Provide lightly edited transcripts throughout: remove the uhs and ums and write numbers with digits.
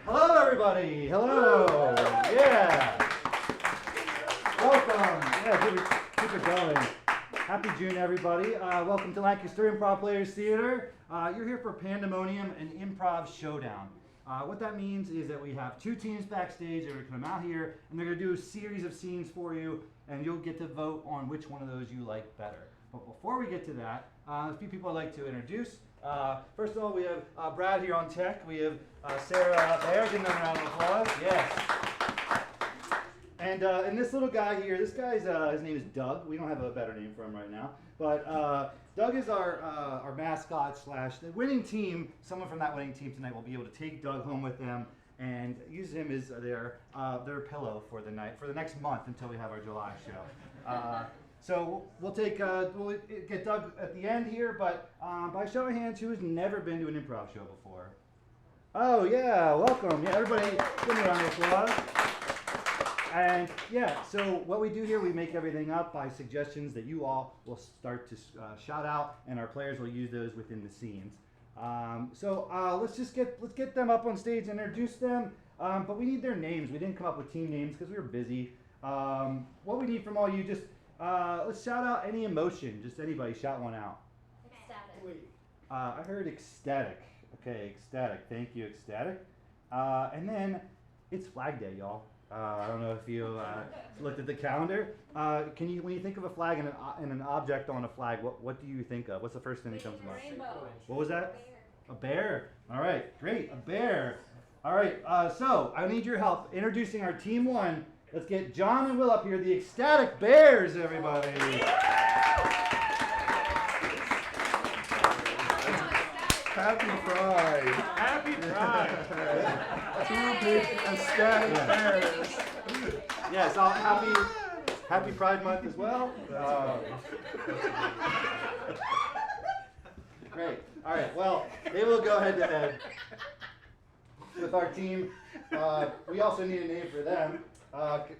Hello, everybody. Hello. Yeah. Welcome. Yeah, keep it going. Happy June, everybody. Welcome to Lancaster Improv Players Theater. You're here for Pandamonium and Improv Showdown. What that means is that we have two teams backstage that are going to come out here, and they're going to do a series of scenes for you, and you'll get to vote on which one of those you like better. But before we get to that, a few people I'd like to introduce. First of all, we have Brad here on tech. We have Sarah out there. Give them a round of applause. Yes. And this little guy here, this guy's his name is Doug. We don't have a better name for him right now, but Doug is our mascot slash the winning team. Someone from that winning team tonight will be able to take Doug home with them and use him as their pillow for the night, for the next month until we have our July show. So we'll get Doug at the end here, but by show of hands, who has never been to an improv show before? Oh yeah, welcome. Yeah, everybody, give me a round of applause. And yeah, so what we do here, we make everything up by suggestions that you all will start to shout out, and our players will use those within the scenes. Let's get them up on stage and introduce them. But we need their names. We didn't come up with team names because we were busy. What we need from all you, just let's shout out any emotion. Just anybody, shout one out. Ecstatic. I heard ecstatic. Okay, ecstatic. Thank you, ecstatic. And then it's Flag Day, y'all. I don't know if you looked at the calendar. When you think of a flag and an object on a flag, what do you think of? What's the first thing that comes to mind? Rainbow. What was that? A bear. All right, great, a bear. All right, so I need your help introducing our team one. Let's get John and Will up here, the Ecstatic Bears, everybody. Happy Pride. Happy Pride. Two big ecstatic bears. Yes, happy Pride Month as well. Great. All right, well, maybe we'll go head to head with our team. We also need a name for them.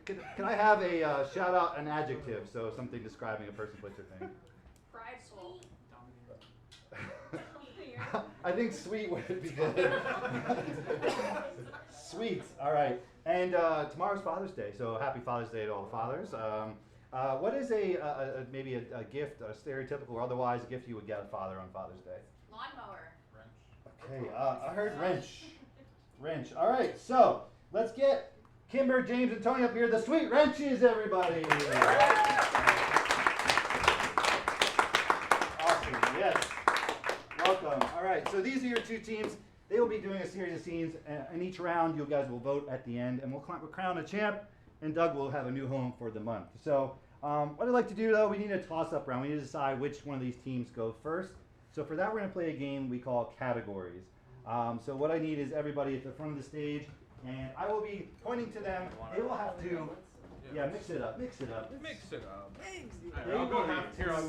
Can I have a shout out an adjective, so something describing a person, place, or thing? Prideful. I think sweet would be good. Sweet. All right. And tomorrow's Father's Day, so happy Father's Day to all the fathers. What is maybe a gift, a stereotypical or otherwise gift you would get a father on Father's Day? Lawnmower. Okay. I heard wrench. Wrench. All right. So let's get Kimber, James, and Tony up here, the Sweet Wrenches, everybody. Awesome, yes. Welcome. All right, so these are your two teams. They will be doing a series of scenes. In each round, you guys will vote at the end, and we'll crown a champ, and Doug will have a new home for the month. So what I'd like to do, though, we need a toss-up round. We need to decide which one of these teams go first. So for that, we're going to play a game we call categories. So what I need is everybody at the front of the stage, and I will be pointing to them. They will have to, mix it up. Mix it up. They will have to,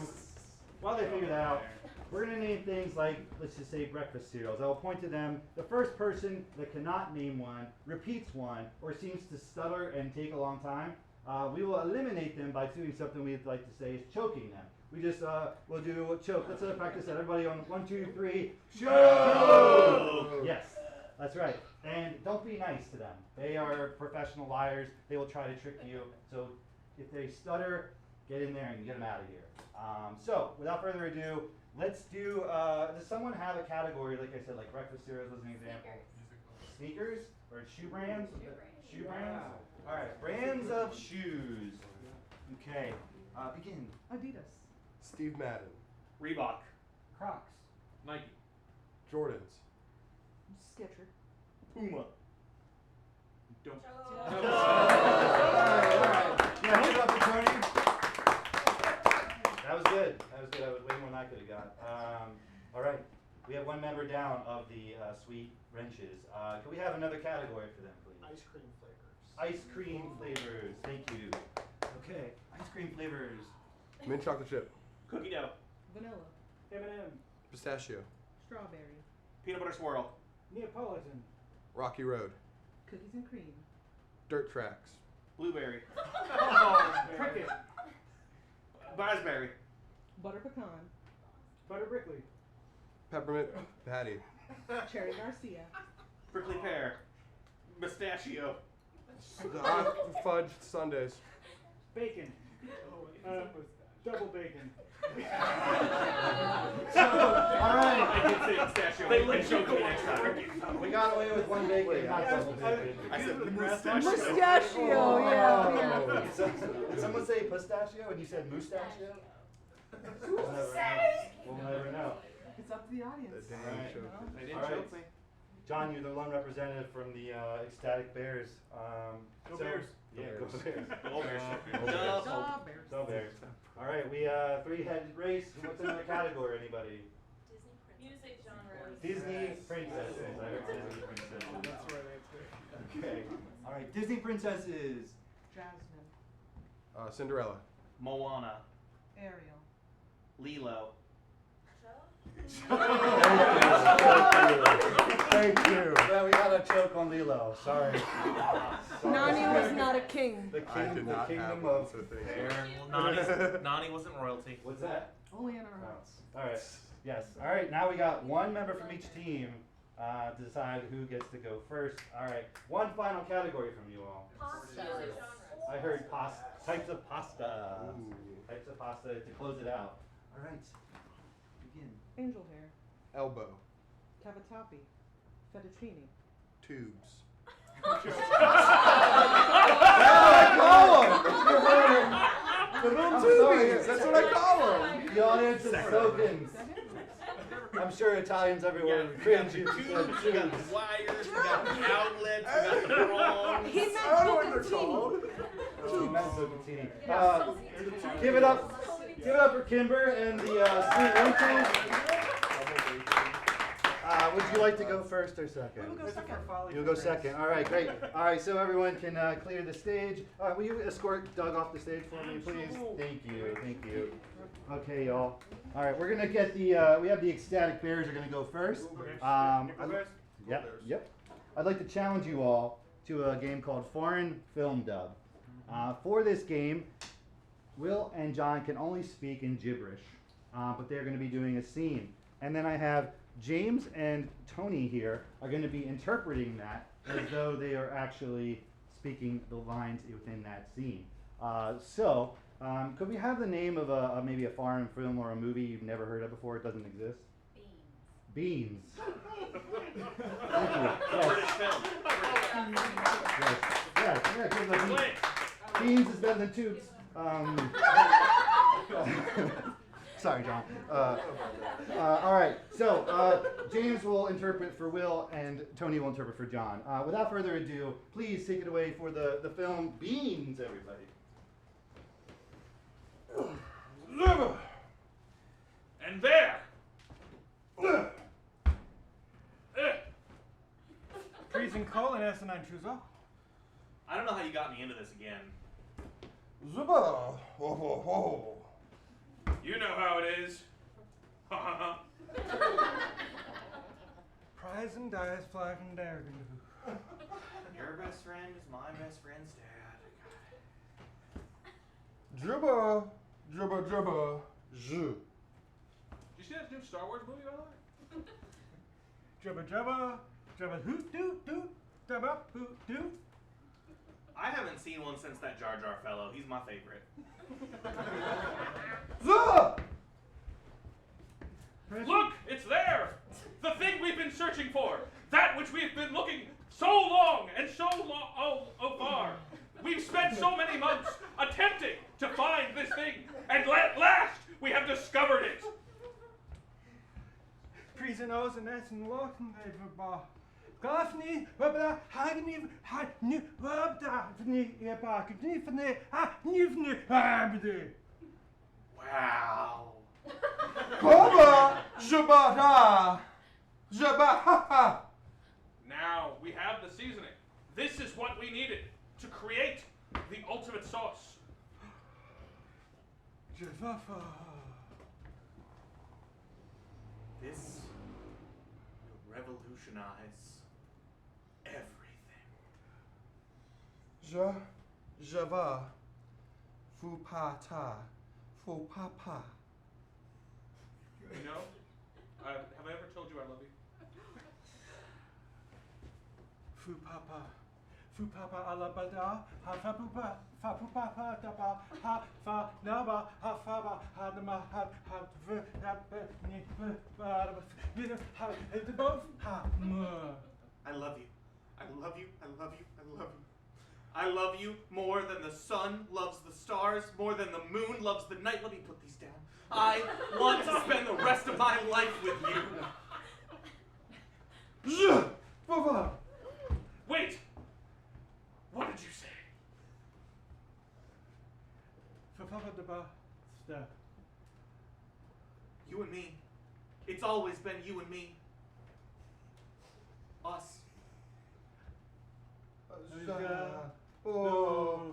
while they figure that out, we're going to name things like, let's just say breakfast cereals. I will point to them. The first person that cannot name one, repeats one, or seems to stutter and take a long time, we will eliminate them by doing something we'd like to say is choking them. We just, we'll do a choke. Let's practice that. Everybody on 1, 2, 3, choke! Yes, that's right. And don't be nice to them. They are professional liars. They will try to trick you. So if they stutter, get in there and get them out of here. So without further ado, let's do, does someone have a category, like I said, like breakfast cereals was an example? Sneakers? Or shoe brands? Shoe brands? All right, brands of shoes. Okay, begin. Adidas. Steve Madden. Reebok. Crocs. Nike. Jordans. Sketcher. Puma. Don't. All right. Yeah, give it up for Tony. That was good. That was good. That was way more than I could have got. All right. We have one member down of the Sweet Wrenches. Can we have another category for them, please? Ice cream flavors. Ice cream flavors. Thank you. Okay. Ice cream flavors. Mint chocolate chip. Cookie dough. Vanilla. M&M. Pistachio. Strawberry. Peanut butter swirl. Neapolitan. Rocky Road. Cookies and cream. Dirt tracks. Blueberry. Cricket. Raspberry. Butter pecan. Butter brickley. Peppermint patty. Cherry Garcia. Prickly pear. Mustachio. Fudge sundaes. Bacon. Double bacon. All right. I did say mustachio. They let you go next time. We got away with one bacon, not double bacon. I said mustachio. Mustachio, yeah. Did someone say pistachio and you said mustachio? We'll never know. It's up to the audience. The damn Alright. show. They didn't All right. choke me. John, you're the lone representative from the Ecstatic Bears. Go Bears. Yeah, go Bears. Go Bears. Strawberry. Go Bears. All right, we three-headed race. What's in the category? Anybody? Music genre. Disney princesses. I heard Disney princesses. That's right. Okay. All right, Disney princesses. Jasmine. Cinderella. Moana. Ariel. Lilo. Thank you. Yeah, we got a choke on Lilo. Sorry. Nani was not a king. The I king, did the not kingdom have of. one, so thank There. Nani wasn't royalty. What's that? Only in our hearts. All right. Yes. All right. Now we got one member from each team to decide who gets to go first. All right. One final category from you all. Pasta. Music genre. I heard pasta. Types of pasta. Ooh. Types of pasta to close it out. All right. Begin. Angel hair. Elbow. Cavatappi. Fettuccine. Tubes. That's what I call them. The little I'm sorry. tubies. That's what I call them. The audience is soaking. I'm sure Italians everywhere would cringe. We got the tubes, we got the wires, we got the outlets, we got the prongs. He meant I don't know what they're bucatini. called. Give it up. Give it up for Kimber and the Sweet Wrenches. Would you like to go first or second? We'll go second. You'll go second. All right, great. All right, so everyone can clear the stage. Will you escort Doug off the stage for me, please? Thank you. Thank you. Okay, y'all. All right, we're gonna get the. We have the Ecstatic Bears are gonna go first. Yep. I'd like to challenge you all to a game called Foreign Film Dub. For this game, Will and John can only speak in gibberish, but they're going to be doing a scene. And then I have James and Tony here are going to be interpreting that as though they are actually speaking the lines within that scene. Could we have the name of maybe a foreign film or a movie you've never heard of before? It doesn't exist. Beans. Thank you. Yes. British film. Yes. Yeah, good luck. Wait. Beans is better than tubes. Sorry, John. All right, so James will interpret for Will, and Tony will interpret for John. Without further ado, please take it away for the film Beans, everybody. And there. Freezing cold and Essen ein Schuss. I don't know how you got me into this again. Zuba. Oh. You know how it is. Prize and dice, flag and dare. Your best friend is my best friend's dad. Jubba. J. Did you see that new Star Wars movie, by the way? Jabba hoot doot doot, jabba hoot doot. I haven't seen one since that Jar Jar fellow. He's my favorite. Zuba. Look, it's there! The thing we've been searching for! That which we've been looking so long and so far! We've spent so many months attempting to find this thing, and at last we have discovered it! Freezing O's and Essen Lochen, Eva. Gafni, Wabba, Hagni, Hagni, Wabda, Nifni, Nifni, Abdi. Wow. Baba. Jabba. Jabba. Now we have the seasoning. This is what we needed to create the ultimate sauce. Javafa. This will revolutionize everything. Java. Fu pata. Fu papa. You know, have I ever told you I love you? Fu papa alabada, ha fa pupa, daba, ha fa naba, ha faba, ha nama, ha v, ha ni, ha the both, ha I love you. I love you. I love you. I love you. I love you more than the sun loves the stars, more than the moon loves the night. Let me put these down. I want to spend the rest of my life with you. Baba. Wait. What did you say? fa papa daba, sta. You and me. It's always been you and me. Us. Oh,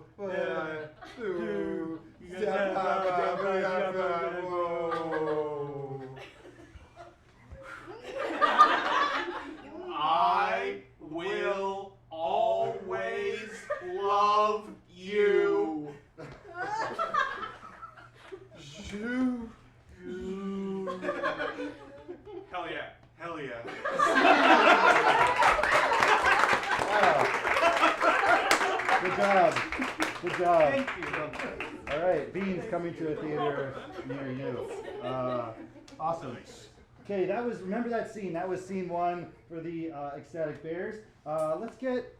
I will always love you. Hell yeah. Hell yeah. Good job. Good job. Thank you. All right, Beans coming to a theater near you. Awesome. Okay, remember that scene? That was scene 1 for the Ecstatic Bears. Let's get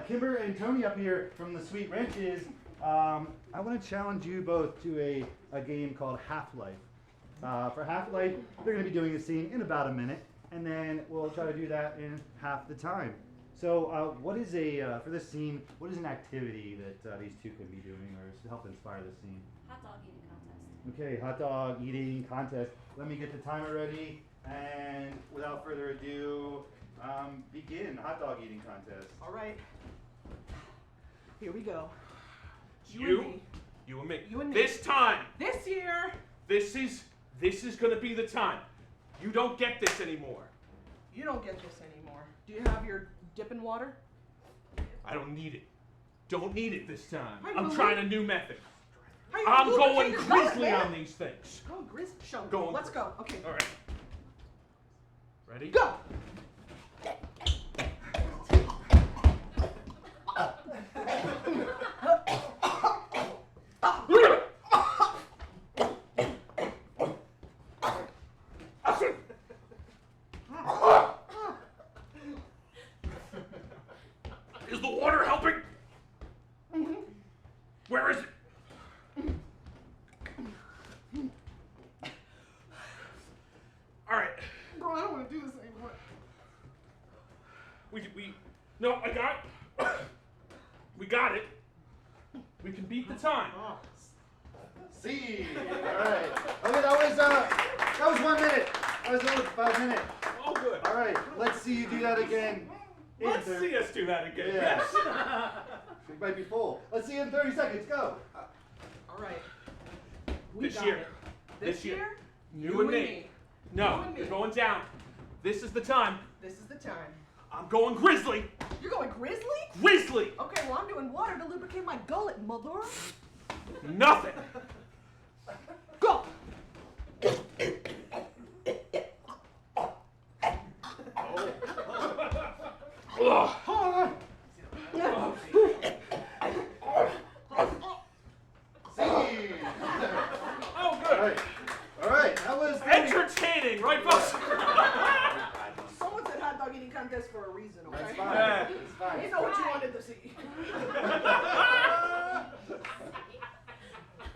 Kimber and Tony up here from the Sweet Wrenches. I want to challenge you both to a game called Half-Life. For Half-Life, they're going to be doing a scene in about a minute, and then we'll try to do that in half the time. So, what is for this scene? What is an activity that these two could be doing, or to help inspire the scene? Hot dog eating contest. Okay, hot dog eating contest. Let me get the timer ready, and without further ado, begin hot dog eating contest. All right. Here we go. You and me. You and me. This time. This year. This is gonna be the time. You don't get this anymore. You don't get this anymore. Do you have your dipping water? I don't need it. Don't need it this time. I I'm will. trying a new method. Hey, I'm going lubricated grizzly milk, on man. these things. Go, Grizz. Show. Going Let's for go. Okay. All right. Ready? Go. Is the we can beat the time. See. All right. Okay, that was 1 minute. That was about a minute. Oh, good. All right. Let's see you do that again. Let's see us do that again. Yeah. Yes. It might be full. Let's see you in 30 seconds. Go. All right. We This got year. it. This year. You You and me. No, You and me. you're going down. This is the time. This is the time. I'm going Grizzly. You're going grizzly? Grizzly. Okay, well I'm doing water to lubricate my gullet, mother. Nothing. Go! Ugh. See. Oh, good. All right. That was 30. Entertaining, right, folks? Someone said hot dog eating contest for a reason, okay? That's fine. Yeah. That's fine. You know what you wanted to see.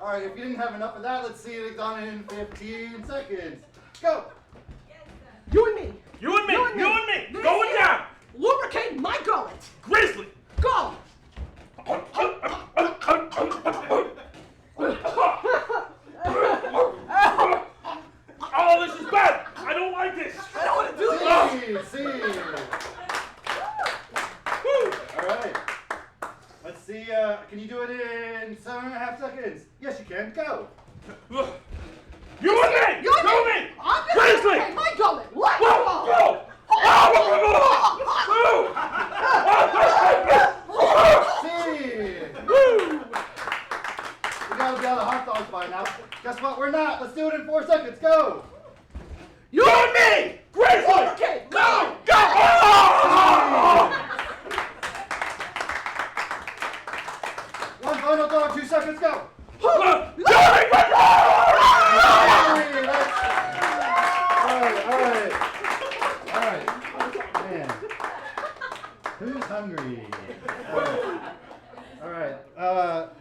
All right. If you didn't have enough of that, let's see it done in 15 seconds. Go. You and me. You and me. You and me. You and me. This Going year, down. Lubricate my gullet. Grizzly. Go! Oh, this is bad. I don't like this. I don't want to do this. See. Woo. All right. Let's see. Can you do it in 7.5 seconds? Yes, you can. Go. Ugh. You and me. You and You me. and me. I'm gonna Grizzly. lubricate my gullet. Let Whoa, go! See. Woo. We gotta be out of hot dogs by now. Guess what? We're not. Let's do it in 4 seconds. Go. You and me. Grizzly. Lubricate. Go! Go. One final thought. 2 seconds. Go. All Alright. Man. Who's hungry? Alright.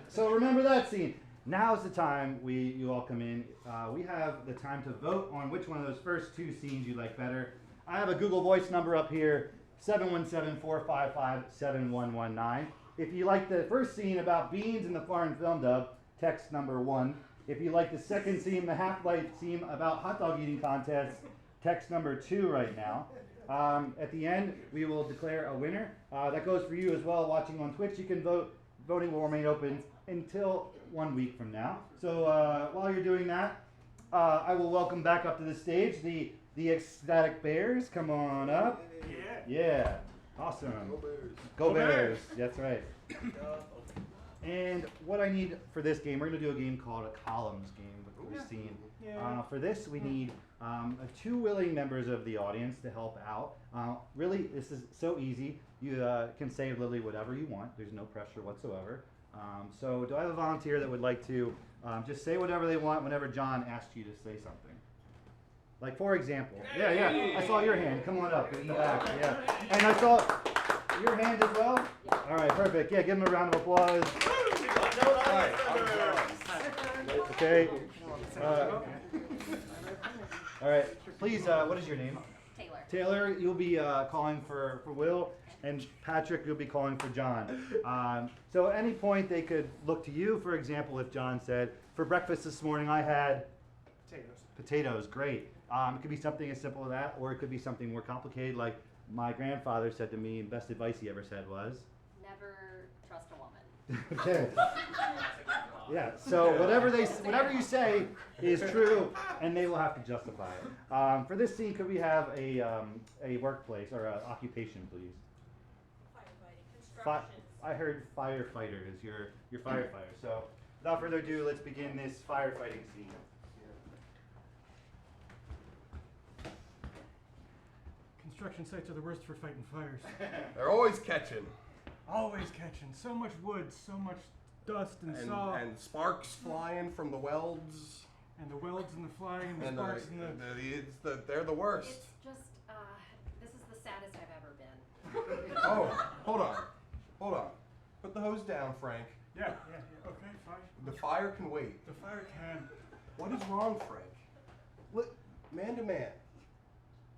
So remember that scene. Now's the time you all come in. We have the time to vote on which one of those first 2 scenes you like better. I have a Google Voice number up here, 717-455-7119. If you like the first scene about beans in the foreign film dub, text number 1. If you like the second scene, the Half-Life scene about hot dog eating contests, text number 2 right now. At the end, we will declare a winner. That goes for you as well watching on Twitch. You can vote. Voting will remain open until 1 week from now. So while you're doing that, I will welcome back up to the stage the Ecstatic Bears. Come on up. Yeah. Awesome. Go Bears. That's right. And what I need for this game, we're going to do a game called a columns game with Christine. For this, we need 2 willing members of the audience to help out. Really, this is so easy. You can say literally whatever you want. There's no pressure whatsoever. So do I have a volunteer that would like to just say whatever they want whenever John asks you to say something? Like, for example. Yeah. I saw your hand. Come on up in the back. Yeah. And I saw your hand as well? All right, perfect. Yeah, give him a round of applause. Okay. All right. Please, what is your name? Taylor. Taylor, you'll be calling for Will, and Patrick, you'll be calling for John. So at any point, they could look to you. For example, if John said, for breakfast this morning, I had potatoes. Great. It could be something as simple as that, or it could be something more complicated, like my grandfather said to me, and best advice he ever said was, Never trust a woman. okay. Yeah. So whatever you say is true, and they will have to justify it. For this scene, could we have a workplace or an occupation, please? Firefighting. Construction. I heard firefighter is your firefighter. So without further ado, let's begin this firefighting scene. Construction sites are the worst for fighting fires. They're always catching. Always catching. So much wood, so much dust and saw. And sparks flying from the welds. And the welds and the flying and the And sparks they're the worst. It's just, this is the saddest I've ever been. Oh, hold on. Put the hose down, Frank. Yeah. Okay, fine. The fire can wait. The fire can. What is wrong, Frank? Look, man to man.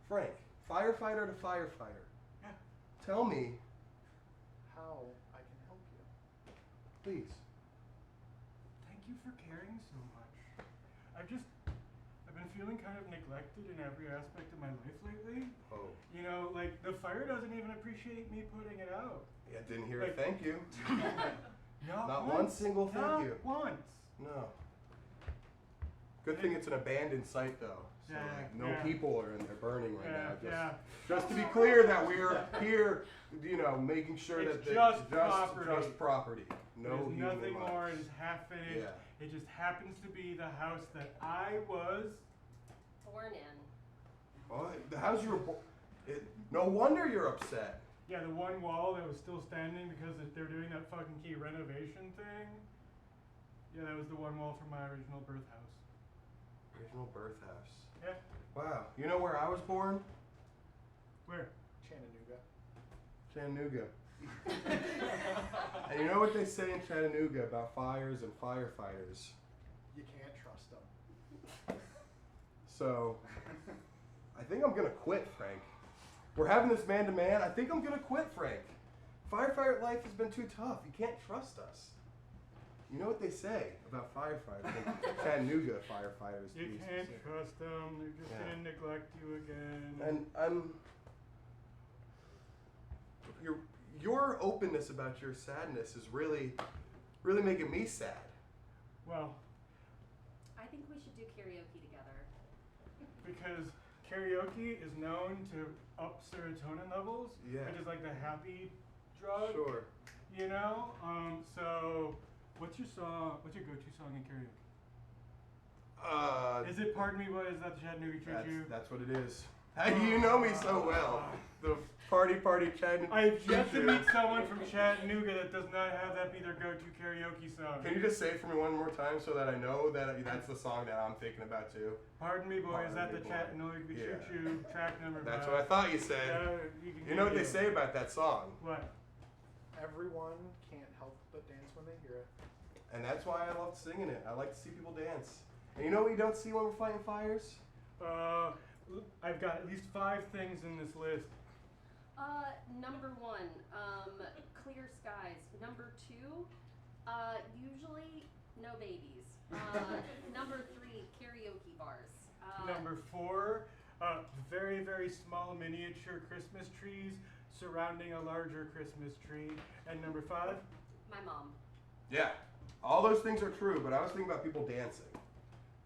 Frank, firefighter to firefighter. Yeah. Tell me how I can help you. Please. you for caring so much. I've been feeling kind of neglected in every aspect of my life lately. Oh. You know, like the fire doesn't even appreciate me putting it out. Yeah, didn't hear Like- a thank you. Not one once. single thank Not you. once. No. Good thing it's an abandoned site though. So Yeah, like no yeah. people are in there burning right Yeah, now. yeah. Just to be clear that we're here, you know, making sure It's that just property. just property. No There's human nothing lives. more. It's half finished. Yeah. It just happens to be the house that I was. Born in. Oh, how's your no wonder you're upset. Yeah, the one wall that was still standing because they're doing that fucking key renovation thing. Yeah, that was the one wall from my original birth house. Original birth house. Yeah. Wow. You know where I was born? Where? Chattanooga. And you know what they say in Chattanooga about fires and firefighters? You can't trust them. So, I think I'm gonna quit, Frank. We're having this man-to-man. I think I'm gonna quit, Frank. Firefighter life has been too tough. You can't trust us. You know what they say about firefighters, Chattanooga firefighters. You these can't days. trust them. They're just Yeah. gonna neglect you again. And your openness about your sadness is really making me sad. Well, I think we should do karaoke together. because karaoke is known to up serotonin levels, Yeah. which is like the happy drug. Sure. You know. So, what's your song? What's your go-to song in karaoke? Is it "Pardon Me, Boy"? Is that the Chattanooga Choo Choo? That's what it is. You know me so well. The party Chattanooga. I've yet to Choo-choo. meet someone from Chattanooga that does not have that be their go-to karaoke song. Can you just say it for me one more time so that I know that that's the song that I'm thinking about too? Pardon Me, Boy, is that Pardon the Me, Boy. Chattanooga Yeah. Choo Choo track number? That's five? what I thought you said. Yeah, You know what they say about that song? What? Everyone can't help but dance when they hear it. And that's why I love singing it. I like to see people dance. And you know what you don't see when we're fighting fires? I've got at least 5 things in this list. Number 1, clear skies. Number 2, usually no babies. Number 3, karaoke bars. Number 4, very, very small miniature Christmas trees surrounding a larger Christmas tree. And number 5, my mom. Yeah. All those things are true, but I was thinking about people dancing.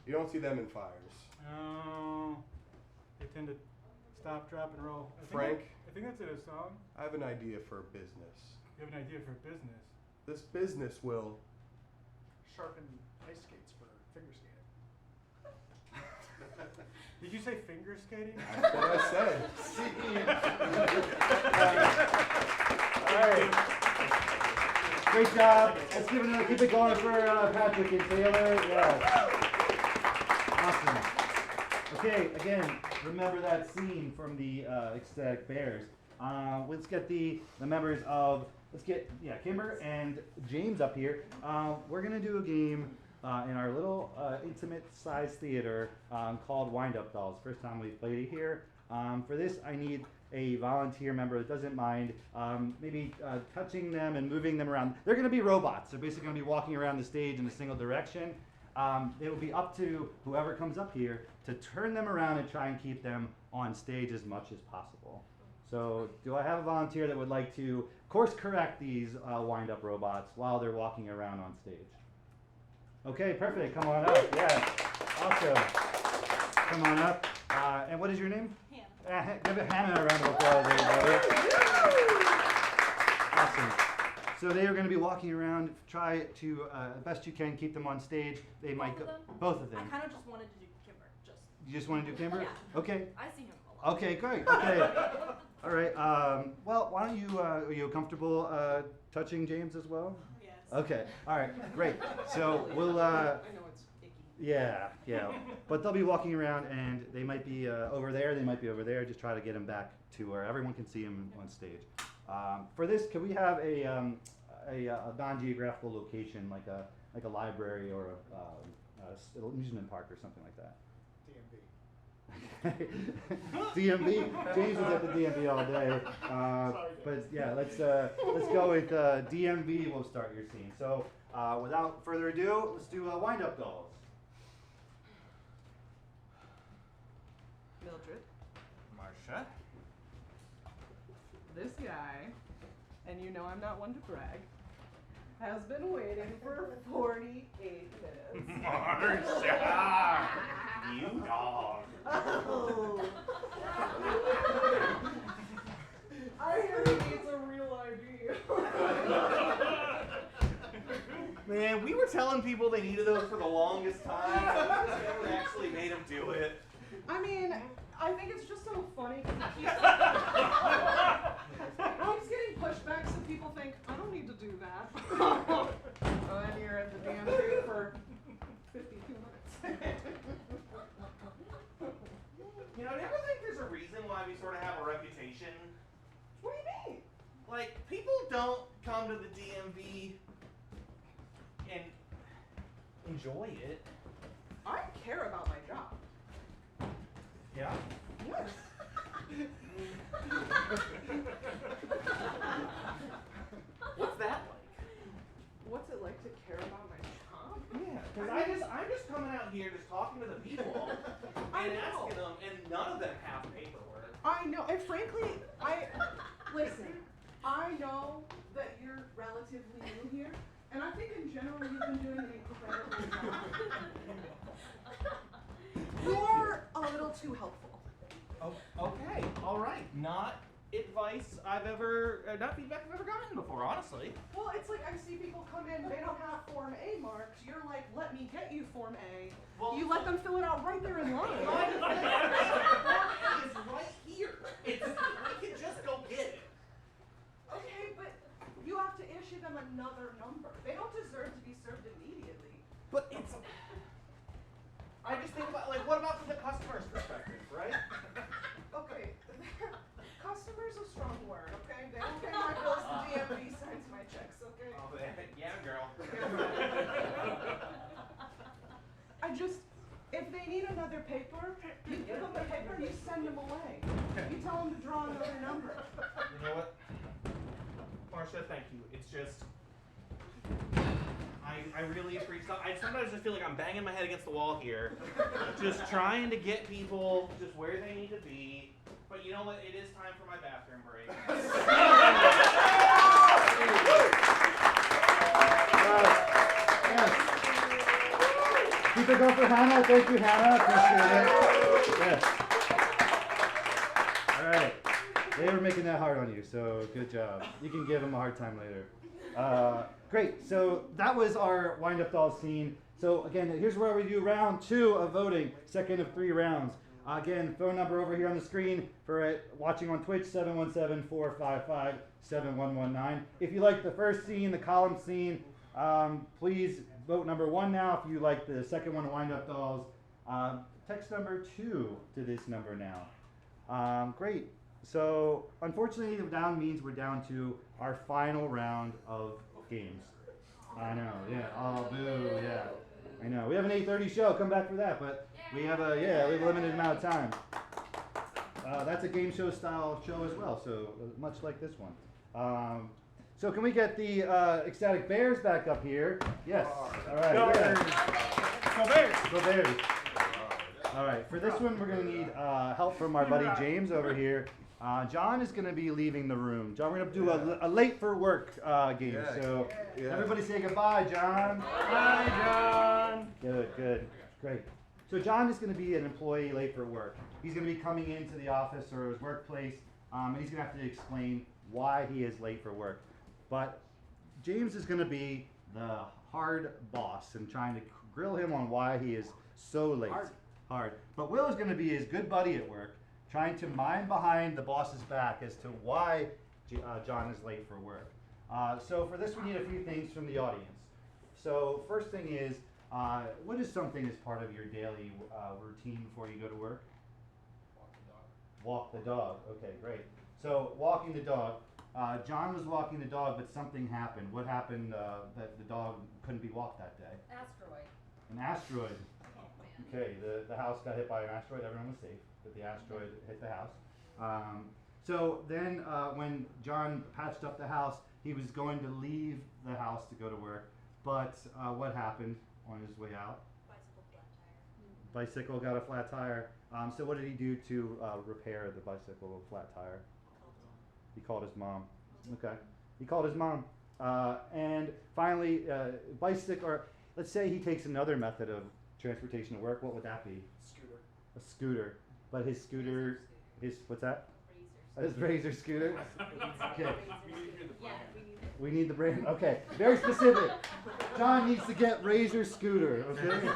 You don't see them in fires. oh, they tend to stop, drop, and roll. Frank? I think that's in a song. I have an idea for a business. You have an idea for a business. This business will Sharpen ice skates for figure skating. Did you say finger skating? That's what I said. All right. Great job. Let's keep it going for Patrick and Taylor. Yeah. Awesome. Okay, again, remember that scene from the Ecstatic Bears. Let's get the members of, Kimber and James up here. We're going to do a game in our little intimate size theater called Wind Up Dolls. First time we've played it here. For this, I need a volunteer member that doesn't mind maybe touching them and moving them around. They're going to be robots. They're basically going to be walking around the stage in a single direction. It will be up to whoever comes up here to turn them around and try and keep them on stage as much as possible. So do I have a volunteer that would like to course correct these wind-up robots while they're walking around on stage? Okay, perfect. Come on up. Yeah, awesome. Come on up. And what is your name? Hannah. Give Hannah a round of applause, everybody. Awesome. So they are going to be walking around. Try to, best you can, keep them on stage. They might go. Both of them. I kind of just wanted to do Kimber. You just want to do Kimber? Yeah. Okay. I see him a lot. Okay, great. Okay. All right. Well, why don't you? Are you comfortable touching James as well? Yes. Okay. All right. Great. So we'll. I know it's icky. Yeah. But they'll be walking around, and they might be over there. They might be over there. Just try to get them back to where everyone can see them on stage. For this, can we have a non-geographical location, like a library or a amusement park or something like that? DMV. James was at the DMV all day. But yeah, let's go with DMV. We'll start your scene. So Without further ado, let's do wind-up dolls. Mildred, Marsha. this guy, and you know I'm not one to brag, has been waiting for 48 minutes. Marsha. You dog. Oh. I hear he needs a real ID. Man, we were telling people they needed those for the longest time. We never actually made them do it. I mean, I think it's just so funny because it keeps getting pushed back so people think, I don't need to do that. And you're at the damn thing for 52 minutes. You know, I never think there's a reason why we sort of have a reputation. What do you mean? Like, people don't come to the DMV and enjoy it. I care about my job. Yeah? Yes. What's that like? What's it like to care about my job? Yeah, because I'm just coming out here just talking to the people I and know. asking them, and none of them have paperwork. I know, and frankly, listen, I know that you're relatively new here, and I think in general you've been doing an incredible job. You're a little too helpful. Oh, okay, all right. Not advice I've ever, not feedback I've ever gotten before, honestly. Well, it's like I see people come in, they don't have Form A marked. You're like, let me get you Form A. Well, You let them fill it out right there in line. It's right here. We can just go get it. Okay, but you have to issue them another number. They don't deserve to be served immediately. But it's. I just think about, like, what about from the customer's perspective, right? Okay, customer's a strong word, okay? They don't pay my bills, the DMV signs my checks, okay? Oh, yeah, girl. If they need another paper, you give them the paper and you send them away. You tell them to draw another number. You know what? Marcia, thank you. It's just. I really appreciate it. I sometimes just feel like I'm banging my head against the wall here, just trying to get people just where they need to be. But you know what? It is time for my bathroom break. Yes. Keep it going for Hannah. Thank you, Hannah. Appreciate it. Yes. All right. They were making that hard on you, so good job. You can give them a hard time later. Great. So that was our wind-up doll scene. So again, here's where we do round 2 of voting, second of 3 rounds. Again, phone number over here on the screen for watching on Twitch, 717-455-7119. If you like the first scene, the column scene, please vote number 1 now. If you like the second one, wind-up dolls, text number 2 to this number now. Great. So unfortunately, the down means we're down to our final round of games. I know, yeah. Oh, boo, yeah. I know. We have an 8:30 show. Come back for that. But we have a limited amount of time. That's a game show style show as well. So much like this one. So can we get the ecstatic bears back up here? Yes. All right. Yeah. Go Bears! Go Bears. All right. For this one, we're gonna need help from our buddy James over here. John is going to be leaving the room. John, we're going to do a late for work game. So everybody say goodbye, John. Bye, John! Good. Great. So John is going to be an employee late for work. He's going to be coming into the office or his workplace, and he's going to have to explain why he is late for work. But James is going to be the hard boss and trying to grill him on why he is so late. Hard. But Will is going to be his good buddy at work, trying to mime behind the boss's back as to why John is late for work. So for this, we need a few things from the audience. So first thing is, what is something as part of your daily routine before you go to work? Walk the dog. Okay, great. So walking the dog. John was walking the dog, but something happened. What happened that the dog couldn't be walked that day? Asteroid. An asteroid. Oh, man. Okay, the house got hit by an asteroid. Everyone was safe, but the asteroid hit the house. So then when John patched up the house, he was going to leave the house to go to work, but what happened on his way out? Bicycle flat tire. Bicycle got a flat tire. So what did he do to repair the bicycle flat tire? He called his mom. Okay. He called his mom. And finally, bicycle, or let's say he takes another method of transportation to work. What would that be? Scooter. A scooter. But his scooter, his, what's that? Razors. His razor scooter. Okay. Yeah, we need We need the brand. Okay. Very specific. John needs to get razor scooter. Okay.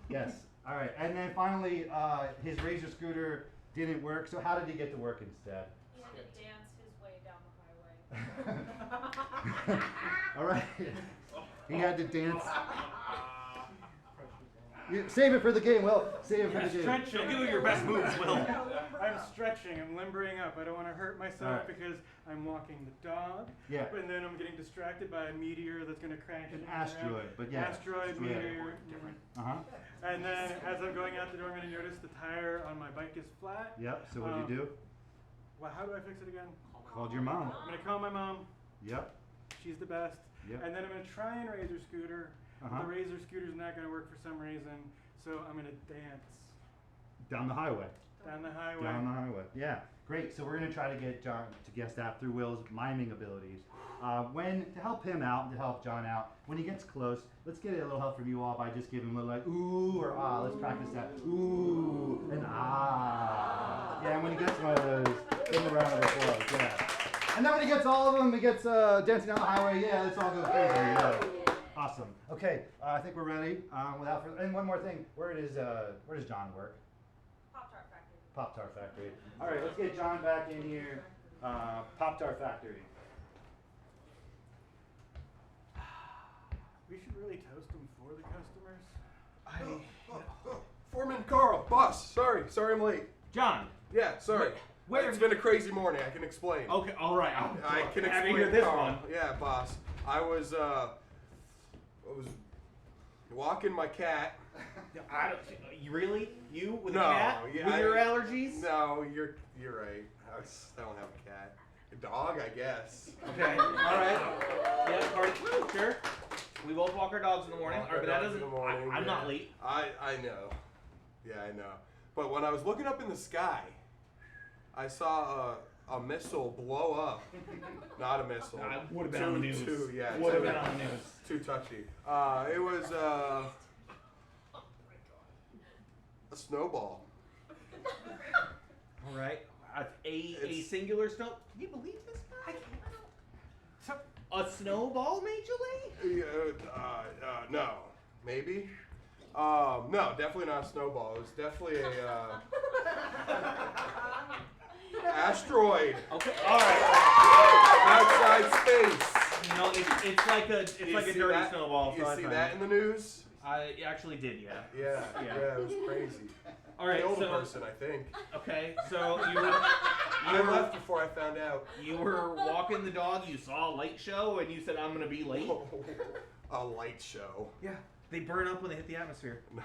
Yes. All right. And then finally, his razor scooter didn't work. So how did he get to work instead? He had to dance his way down the highway. All right. He had to dance. Save it for the game, Will. Save it for the game. Stretching. Show you your best moves, Will. I'm stretching. I'm limbering up. I don't want to hurt myself Alright. because I'm walking the dog. Yeah. And then I'm getting distracted by a meteor that's going to crash An into the ground. asteroid, but yeah. Asteroid, Yeah. meteor. Uh-huh. And then as I'm going out the door, I'm going to notice the tire on my bike is flat. Yep. So what'd you do? Well, how do I fix it again? Called your mom. I'm going to call my mom. Yep. She's the best. Yep. And then I'm going to try and razor scooter. Uh-huh. But the razor scooter's not going to work for some reason. So I'm going to dance Down the highway. down the highway. Down the highway. Yeah. Great. So we're gonna try to get John to guess that through Will's miming abilities. When to help him out and to help John out, when he gets close, let's get a little help from you all by just giving him a little like ooh or ah. Let's practice that. Ooh and ah. Yeah. And when he gets one of those, give him a round of applause. Yeah. And then when he gets all of them, he gets dancing down the highway. Yeah. Let's all go crazy. Yeah. Awesome. Okay. I think we're ready. Without further, and one more thing. Where does John work? Pop-Tart factory. Pop-Tart Factory. All right, let's get John back in here. Pop-Tart Factory. We should really toast them for the customers. Foreman Carl, boss. Sorry I'm late. John. Yeah, sorry. Where- It's been a crazy morning. I can explain. Okay, all right. I can Happy to explain hear this Carl. one. Yeah, boss. I was walking my cat. I don't, you really? You with No, a cat? yeah, with your allergies? No, you're right. I don't have a cat. A dog, I guess. Okay. All right. Yeah, sure. We both walk our dogs in the morning. Walk All right, our but that dogs in doesn't. the morning, I'm not yeah. late. I know. Yeah, I know. But when I was looking up in the sky, I saw a missile blow up. Not a missile. Would have been on the news. Yeah, Would have been on the news. too touchy. It was a snowball. All right. A It's- singular snow. Can you believe this guy? A snowball made you late? No, maybe. No, definitely not a snowball. It was definitely a asteroid Okay. All right. outside space. You know, it's like a You like a see dirty that? snowball. You so see I that in the news? I actually did, yeah. Yeah, Yeah. yeah, it was crazy. All right. Killed a So person, I think. okay. So you were I left before I found out. you were walking the dog. You saw a light show, and you said, "I'm gonna be late." A light show. Yeah. They burn up when they hit the atmosphere. No.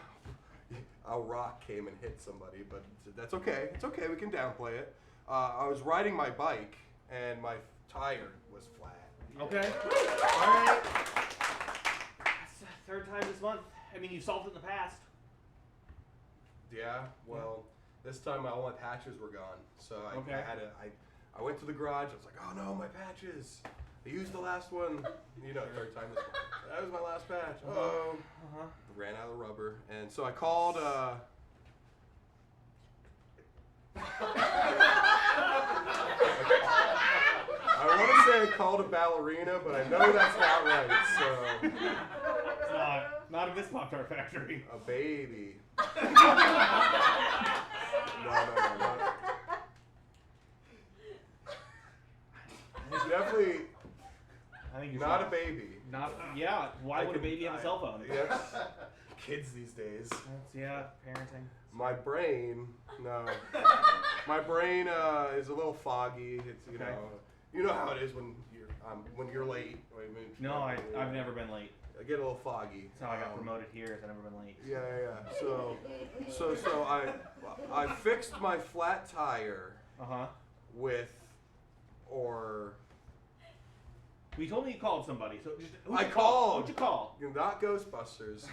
A rock came and hit somebody, but that's okay. It's okay. We can downplay it. I was riding my bike and my tire was flat. Okay. All right. That's the third time this month. I mean, you've solved it in the past. Yeah. Well, this time all my patches were gone, so I Okay. had to. I went to the garage. I was like, oh no, my patches. I used the last one. You know, third time this month. That was my last patch. Oh. Uh-huh. Ran out of rubber, and so I called. I want to say I called a ballerina, but I know that's not right. So It's not in this Pop-Tart factory. a baby. No. Definitely I think you're not a fine. baby. Not yeah. Why I would a can- baby have a cell phone? Yes. Kids these days. That's, yeah, parenting. My brain, no. My brain is a little foggy. It's Okay. you know how it is when you're late. No, I've never been late. I get a little foggy. That's how I got promoted here. I've never been late. Yeah. So I fixed my flat tire Uh huh. with, or We told me you called somebody, so just I called. Who'd you call? Not Ghostbusters.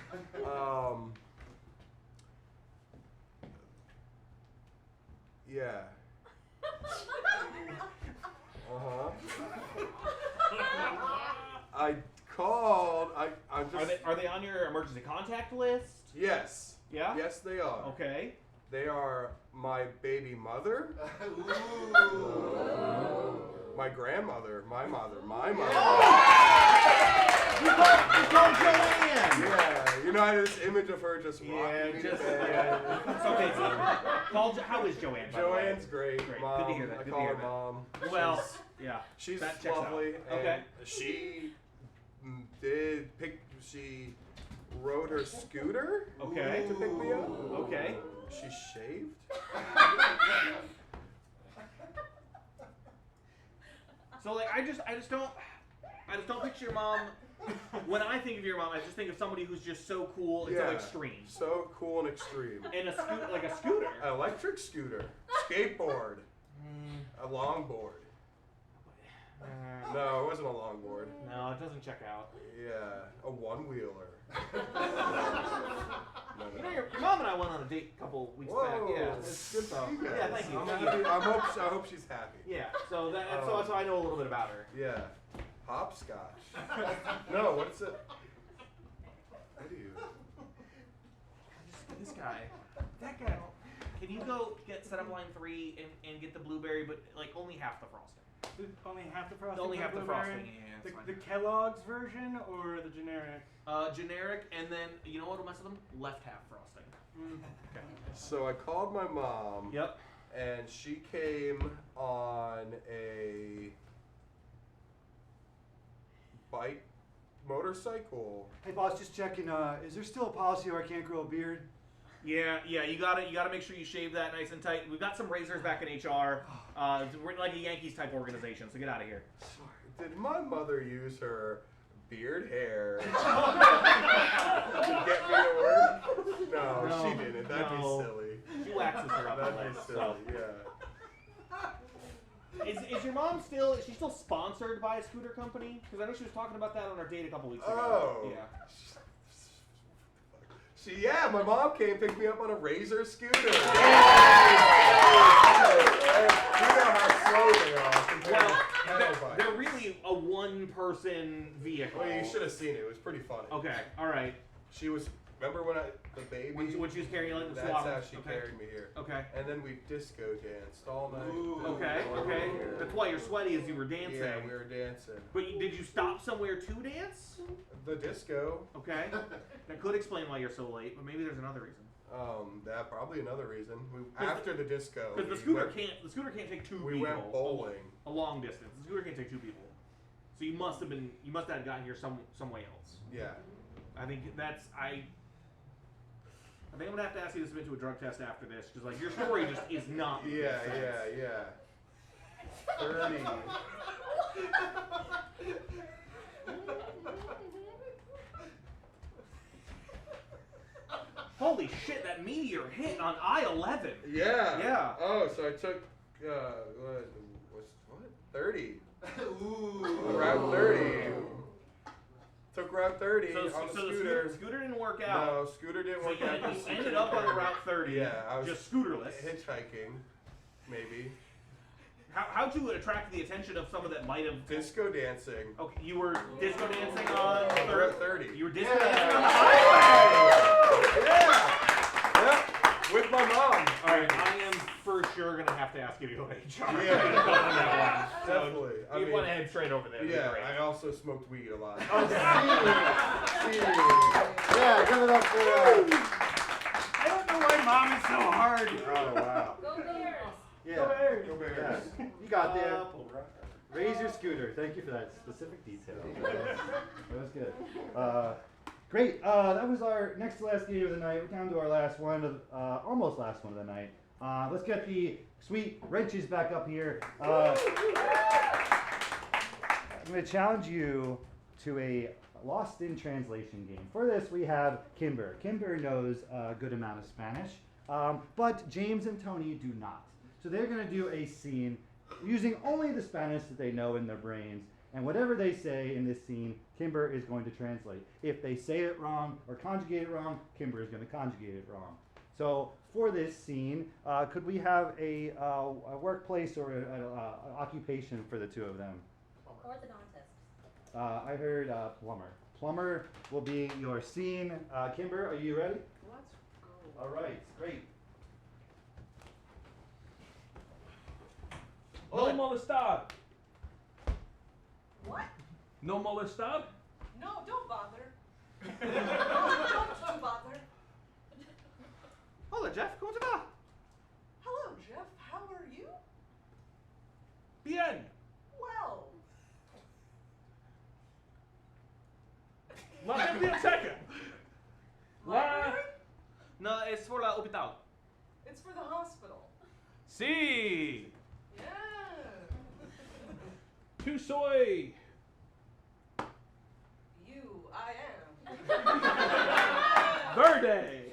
Yeah. I called. I'm just. Are they on your emergency contact list? Yes. Yeah? Yes, they are. Okay. They are my baby mother, my grandmother, my mother. You called Joanne! Yeah, you know, I had this image of her just rocking me to bed. It's okay, so how is Joanne, by the way? Joanne's great. Great. Mom. Good to hear that. I Good to call hear her that. mom. Well, yeah. She's that checks out. lovely. And Okay. she she rode her scooter Okay. to pick me up. Okay. She shaved. So like I just don't picture your mom. When I think of your mom, I just think of somebody who's just so cool and so extreme. So cool and extreme. And a scooter. An electric scooter, skateboard, a longboard. No, it wasn't a longboard. No, it doesn't check out. Yeah, a one-wheeler. You know, your mom and I went on a date a couple weeks back. Yeah, it's good though. Yeah, thank you. I hope she's happy. Yeah, so that's so I know a little bit about her. Yeah, hopscotch. No, what's it? What do you? This guy, that guy. Can you go set up line 3 and get the blueberry, but like only half the frosting? Only half the frosting. Only for half the blueberry? frosting. Yeah, that's fine. The Kellogg's version or the generic? Generic, and then you know what'll mess with them? Left half frosting. Okay. So I called my mom. Yep. And she came on a bike motorcycle. Hey boss, just checking. Is there still a policy where I can't grow a beard? Yeah, you gotta make sure you shave that nice and tight. We've got some razors back in HR. We're like a Yankees type organization, so get out of here. Did my mother use her beard hair to get me to work? No, she didn't. That'd be silly. She waxes her up. That'd be silly. Yeah. Is your mom still? Is she still sponsored by a scooter company? Because I know she was talking about that on our date a couple weeks ago. Oh. Yeah. Yeah, my mom came pick me up on a Razor scooter. You know how slow they are compared to pedal bikes. They're really a one-person vehicle. Well, you should have seen it. It was pretty funny. Okay, all right. She was. Remember when the baby? When she was carrying like the That's swaddle. how she carried me here. Okay. And then we disco danced all night. Okay. That's why you're sweaty as you were dancing. Yeah, we were dancing. But did you stop somewhere to dance? The disco. Okay. That could explain why you're so late, but maybe there's another reason. That probably another reason. After the disco. Because the scooter can't take two people. We went bowling. A long distance. The scooter can't take two people. So you must have gotten here some way else. Yeah. I think I'm gonna have to ask you to submit to a drug test after this, because like your story just is not. Yeah. 30. Holy shit! That meteor hit on I-11. Yeah. Yeah. Oh, so I took what? 30. Route 30. Took Route 30 So on the scooter. the scooter didn't work out. No, scooter didn't So work out. you ended up on Route 30. Yeah, I was just scooterless. Hitchhiking, maybe. How'd you attract the attention of someone that might have disco dancing? Okay, you were disco dancing on Route 30. You were disco dancing on the highway. Yeah, with my mom. All right, I am for sure gonna have to ask you to go to HR. Yeah, definitely. So you want to head straight over there. Yeah, I also smoked weed a lot. Yeah, give it up for. I don't know why mom is so hard. Oh wow. Go Bears! Yeah. Go Bears. Go Bears. Yeah. You got there. Razor scooter. Thank you for that specific detail. That was good. Great. That was our next to last game of the night. We're down to our last one of almost last one of the night. Let's get the sweet wrenches back up here. I'm going to challenge you to a Lost in Translation game. For this, we have Kimber. Kimber knows a good amount of Spanish, but James and Tony do not. So they're going to do a scene using only the Spanish that they know in their brains, And whatever they say in this scene, Kimber is going to translate. If they say it wrong or conjugate it wrong, Kimber is going to conjugate it wrong. So for this scene, could we have a workplace or an occupation for the two of them? Orthodontist. I heard plumber. Plumber will be your scene. Kimber, are you ready? Let's go. All right, great. No molestar. What? No molestar. No, don't bother. Don't bother. Hola, Jeff. ¿Cómo te va? Hello, Jeff. How are you? Bien. Well. La biblioteca. La. Library? No, es por la hospital. It's for the hospital. Si. Yeah. Tu soy. You, I am. Verde.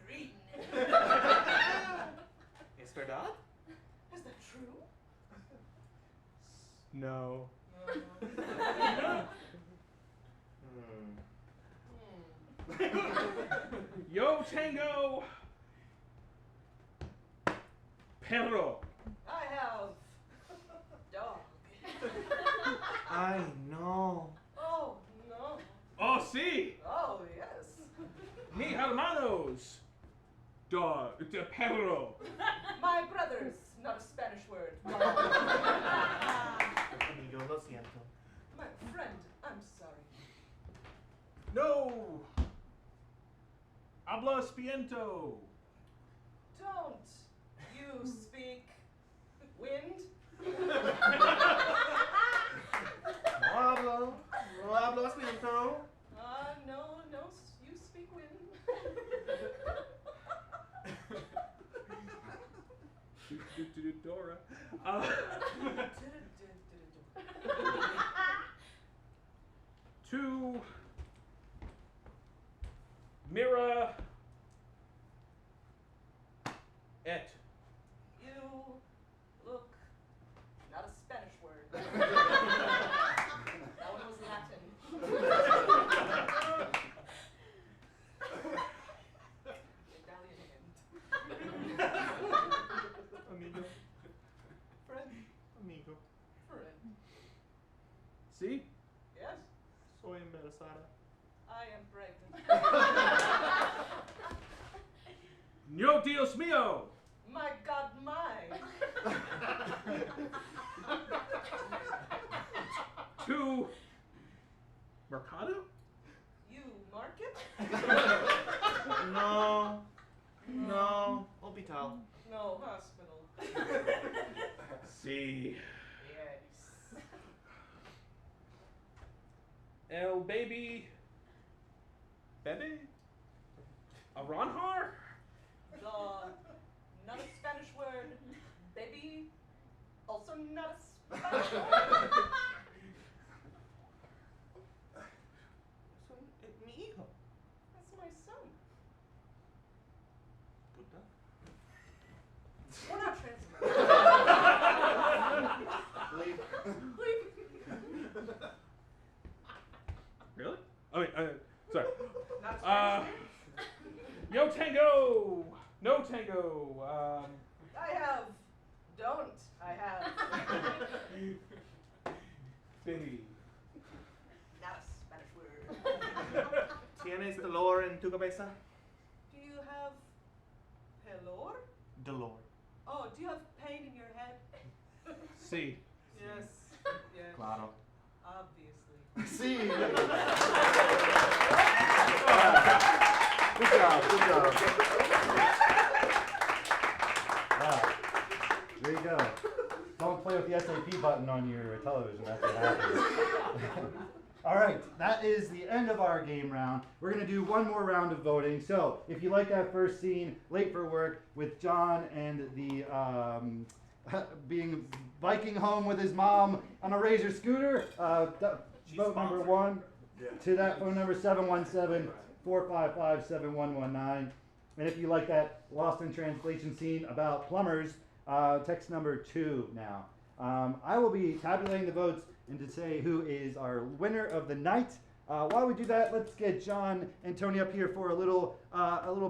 Green. Es verdad? Is that true? No. Yo tengo. Perro. I have dog. I know. Oh, no. Oh, si. Oh, yes. Mi hermanos. Dog. De perro. My brothers, not a Spanish word. Amigo, lo siento. My friend, I'm sorry. No. Habla spiento. Don't you speak wind? No hablo español. No, you speak wind. Dora. To Mira et. You look, not a Spanish word. That one was Latin. Italian hand. Amigo. Friend, Amigo. friend. See? Yes, Soy embarazada. I am pregnant. No Dios mío. My God, my. To Mercado? You market? No. No. Hospital. No, hospital. See. Yes. El baby. Bebe? Aranjar? Not a Spanish word. Baby, also not a Spanish word. Mi hijo. That's my son. Puta. We're not transferring. Leave. Leave. Really? I mean, sorry. Not Spanish. Yo tango. No tango. I have. Don't. I have. Baby. Not a Spanish word. ¿Tienes dolor en tu cabeza? Do you have pelor? Dolor. Oh, do you have pain in your head? See. Yes. Yes. Claro. Obviously. See. Good job. Good job. Wow. There you go. Don't play with the SAP button on your television. That's what happens. All right, that is the end of our game round. We're going to do one more round of voting. So if you like that first scene, Late for Work, with John and the being biking home with his mom on a Razor scooter, vote number 1 to that phone number 717-455-7119. And if you like that Lost in Translation scene about plumbers, text number 2 now. I will be tabulating the votes and to say who is our winner of the night. While we do that, let's get John and Tony up here for a little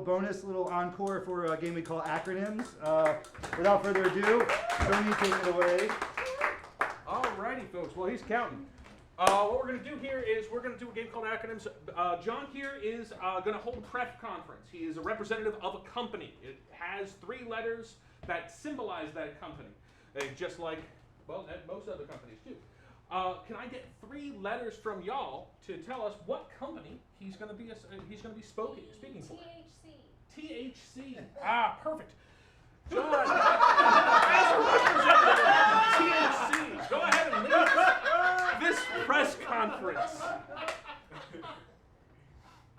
bonus, little encore for a game we call acronyms. Without further ado, Tony, take it away. Alrighty, folks. Well, he's counting. What we're going to do here is we're going to do a game called Acronyms. John here is going to hold a press conference. He is a representative of a company. It has 3 letters that symbolize that company, just like, well, most other companies do. Can I get 3 letters from y'all to tell us what company he's going to be speaking for? THC. THC. Ah, perfect. John, as a representative of THC, go ahead and lead this press conference.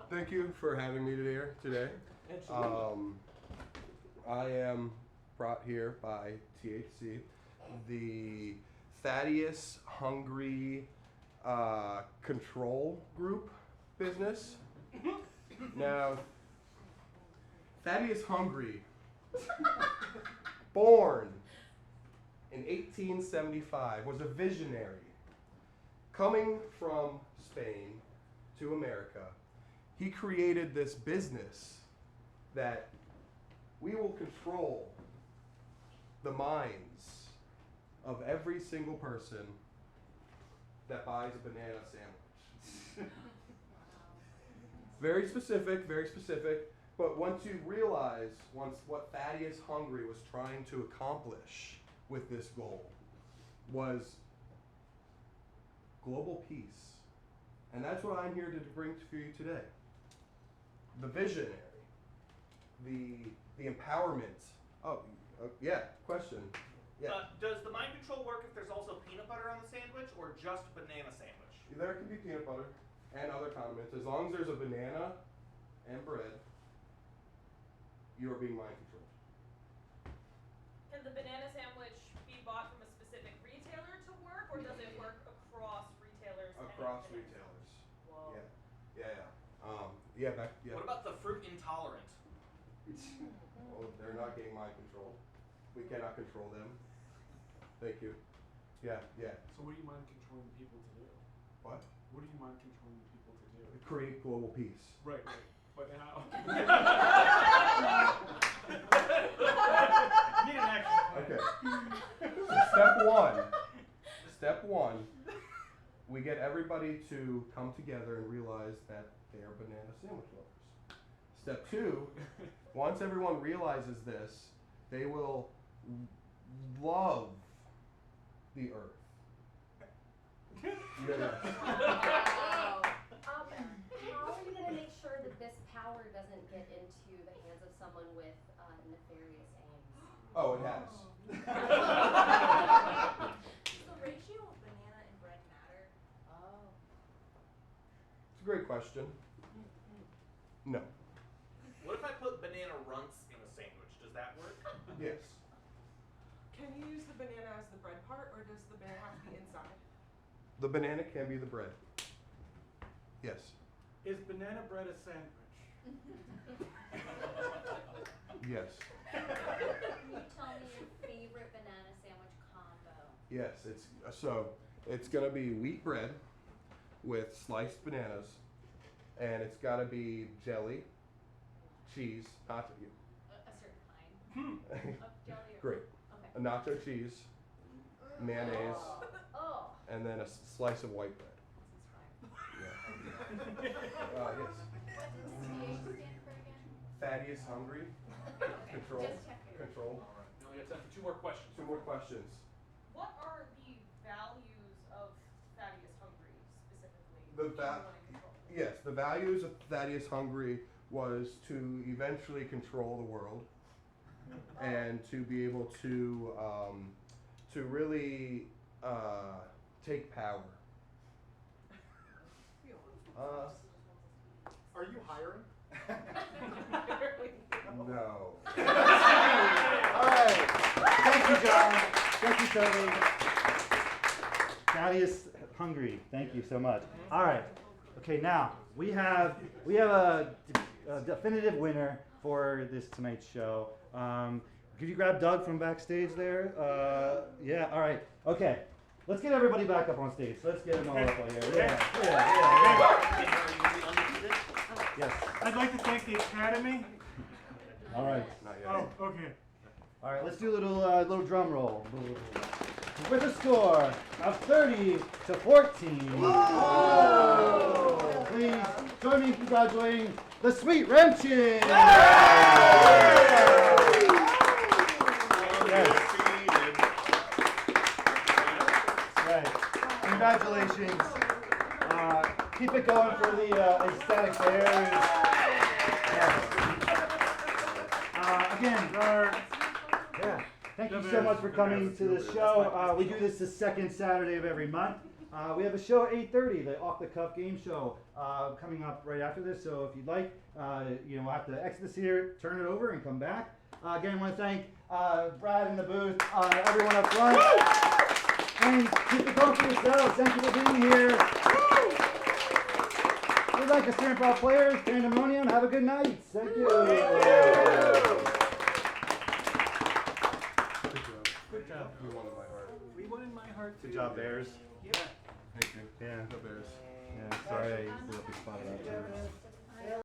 Thank you for having me today. Absolutely. I am brought here by THC, the Thaddeus Hungry Control Group business. Now, Thaddeus Hungry, born in 1875, was a visionary. Coming from Spain to America, he created this business that we will control the minds of every single person that buys a banana sandwich. Very specific, but once you realize what Thaddeus Hungry was trying to accomplish with this goal was global peace. And that's what I'm here to bring to you today. The visionary, the empowerment. Oh, yeah, question. Yeah. Does the mind control work if there's also peanut butter on the sandwich or just banana sandwich? There can be peanut butter and other condiments. As long as there's a banana and bread, you are being mind controlled. Can the banana sandwich be bought from a specific retailer to work, or does it work across retailers? Across and retailers. Whoa. Yeah. What about the fruit intolerant? Well, they're not getting mind control. We cannot control them. Thank you. Yeah. So what do you mind controlling people to do? What? What do you mind controlling people to do? Create global peace. Right. But how? Need an action plan. Okay. So step one, we get everybody to come together and realize that they are banana sandwich lovers. Step 2, once everyone realizes this, they will love the earth. Yeah. Wow. How are you going to make sure that this power doesn't get into the hands of someone with nefarious aims? Oh, it has. Does the ratio of banana and bread matter? Oh. It's a great question. No. What if I put banana runts in a sandwich? Does that work? Yes. Can you use the banana as the bread part, or does the banana have to be inside? The banana can be the bread. Yes. Is banana bread a sandwich? Yes. Can you tell me your favorite banana sandwich combo? Yes. It's gonna be wheat bread with sliced bananas, and it's gotta be jelly, cheese, not A certain kind of jelly or great, Okay. a nacho cheese, mayonnaise, Oh. and then a slice of white bread. This is fine. Yeah. Yes. What does TH stand for again? Thaddeus Hungry. Control. Just checking. Control. We only got time for 2 more questions. 2 more questions. What are the values of Thaddeus Hungry specifically? The Do you wanna control? Yes, the values of Thaddeus Hungry was to eventually control the world and to be able to really take power. Are you hiring? No. All right. Thank you, John. Thank you, Tony. Thaddeus Hungry. Thank you so much. All right. Okay, now we have a definitive winner for this tonight's show. Could you grab Doug from backstage there? Yeah. All right. Okay. Let's get everybody back up on stage. Let's get them all up on here. Yeah. Yes. I'd like to thank the Academy. All right. Not yet. Oh, okay. All right. Let's do a little drum roll. With a score of 30 to 14. Whoa. Please join me in congratulating the Sweet Wrenching. Yes. Right. Congratulations. Keep it going for the ecstatic bears. Yes. Again, yeah. Thank you so much for coming to the show. We do this the second Saturday of every month. We have a show at 8:30, the Off the Cuff game show, coming up right after this. So if you'd like, we'll have to exit this here, turn it over, and come back. Again, I want to thank Brad in the booth, everyone up front, and keep it going for yourselves. Thank you for being here. We'd like to steer Improv players, Pandemonium. Have a good night. Thank you. Good job. You won in my heart. We won in my heart too. Good job, Bears. Yeah. Thank you. Yeah. No Bears. Yeah. Sorry.